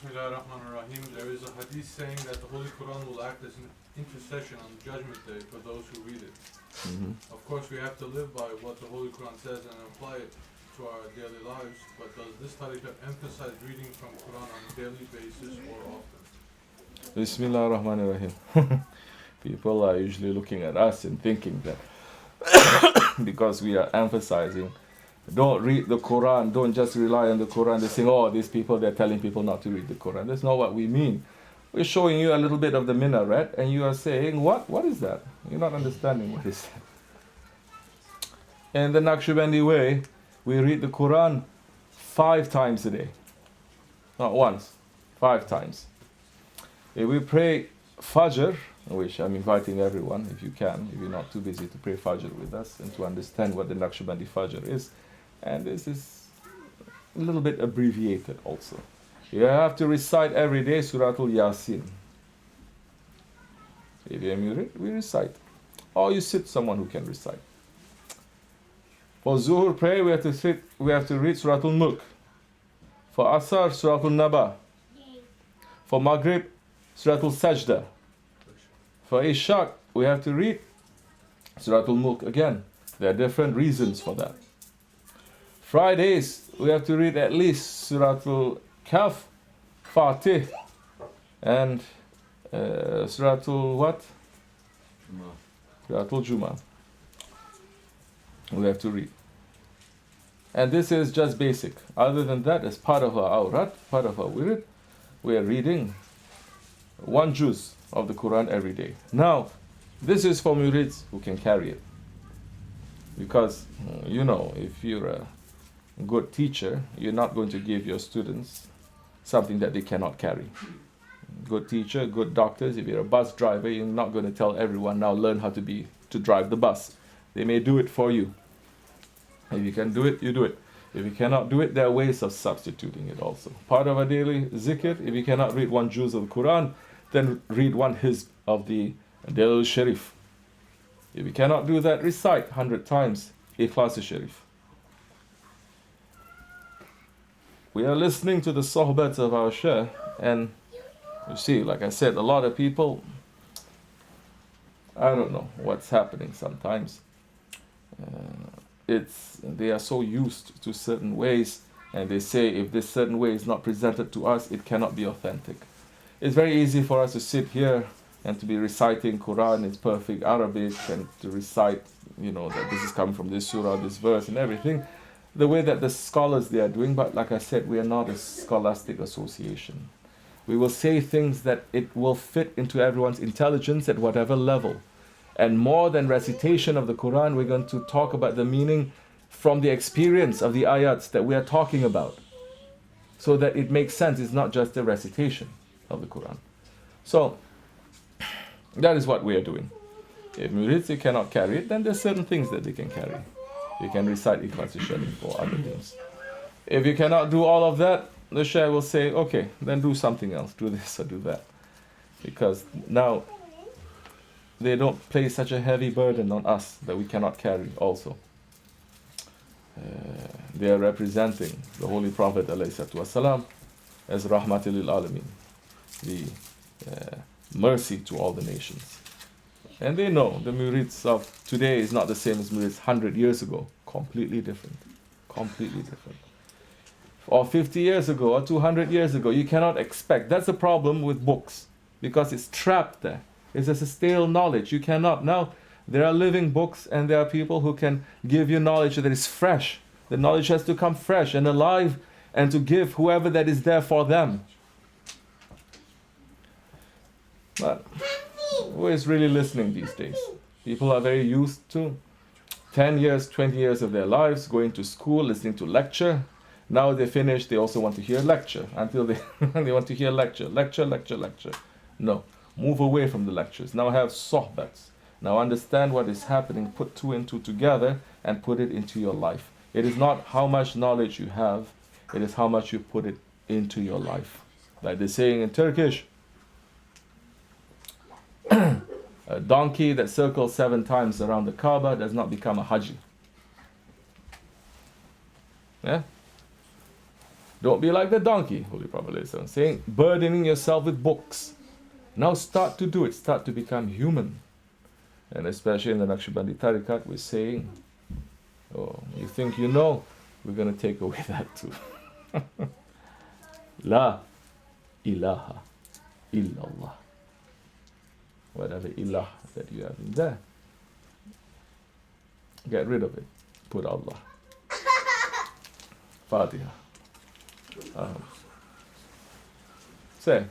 Bismillahirrahmanirrahim. There is a hadith saying that the Holy Qur'an will act as an intercession on Judgment Day for those who read it. Of course, we have to live by what the Holy Qur'an says and apply it to our daily lives, but does this Tarikat emphasize reading from Qur'an on a daily basis or often? Bismillahirrahmanirrahim. People are usually looking at us and thinking that because we are emphasizing, don't read the Quran, don't just rely on the Quran. They're saying, oh, these people, they're telling people not to read the Quran. That's not what we mean. We're showing you a little bit of the minaret, and you are saying, what? What is that? You're not understanding what is that. In the Naqshbandi way, we read the Quran 5 times a day. Not once, 5 times. If we pray Fajr, which I'm inviting everyone, if you can, if you're not too busy to pray Fajr with us and to understand what the Naqshbandi Fajr is. And this is a little bit abbreviated also. You have to recite every day Suratul Yasin. If you're murid, we recite. Or you sit someone who can recite. For Zuhur prayer, we have to read Suratul Mulk. For Asar, Suratul Naba. For Maghrib, Suratul Sajda. For Ishaq, we have to read Suratul Mulk again. There are different reasons for that. Fridays, we have to read at least Suratul Kahf, Fatih, and Suratul what? Suratul Juma. We have to read. And this is just basic. Other than that, as part of our awrat, part of our wirid, we are reading 1 juz of the Quran every day. Now, this is for murids who can carry it. Because, if you're a good teacher, you're not going to give your students something that they cannot carry. Good teacher, good doctors, if you're a bus driver, you're not going to tell everyone, now learn how to drive the bus. They may do it for you. If you can do it, you do it. If you cannot do it, there are ways of substituting it also. Part of a daily zikr, if you cannot read 1 juz of the Quran, then read 1 hizb of the Daly Sharif. If you cannot do that, recite 100 times Ikhlas Sharif. We are listening to the sohbats of our Shaykh, and you see, like I said, a lot of people, I don't know what's happening sometimes. They are so used to certain ways, and they say if this certain way is not presented to us, it cannot be authentic. It's very easy for us to sit here and to be reciting Quran, it's perfect Arabic, and to recite, that this is coming from this surah, this verse, and everything, the way that the scholars they are doing. But like I said, we are not a scholastic association. We will say things that it will fit into everyone's intelligence at whatever level. And more than recitation of the Quran, we're going to talk about the meaning from the experience of the ayats that we are talking about, so that it makes sense. It's not just a recitation of the Quran. So, that is what we are doing. If murids cannot carry it, then there are certain things that they can carry. You can recite Ikhlas Sharif or other things. If you cannot do all of that, the Shaykh will say, okay, then do something else. Do this or do that. Because now, they don't place such a heavy burden on us that we cannot carry also. They are representing the Holy Prophet ﷺ as Rahmatil lil Alameen, the mercy to all the nations. And they know the murids of today is not the same as murids 100 years ago. Completely different. Completely different. Or 50 years ago or 200 years ago, you cannot expect. That's the problem with books, because it's trapped there. It's just a stale knowledge. You cannot. Now, there are living books, and there are people who can give you knowledge that is fresh. The knowledge has to come fresh and alive, and to give whoever that is there for them. But who is really listening these days? People are very used to 10 years, 20 years of their lives going to school, listening to lecture. Now they finish, they also want to hear lecture. Until they want to hear lecture. No. Move away from the lectures. Now have sohbats. Now understand what is happening. Put 2 and 2 together and put it into your life. It is not how much knowledge you have. It is how much you put it into your life. Like they're saying in Turkish, a donkey that circles 7 times around the Kaaba does not become a Haji. Yeah? Don't be like the donkey, Holy Prophet is saying, burdening yourself with books. Now start to do it, start to become human. And especially in the Naqshbandi Tarikat, we're saying, oh, you think you know, we're going to take away that too. La ilaha illallah. Whatever ilah that you have in there, get rid of it. Put Allah. Fatiha. Say.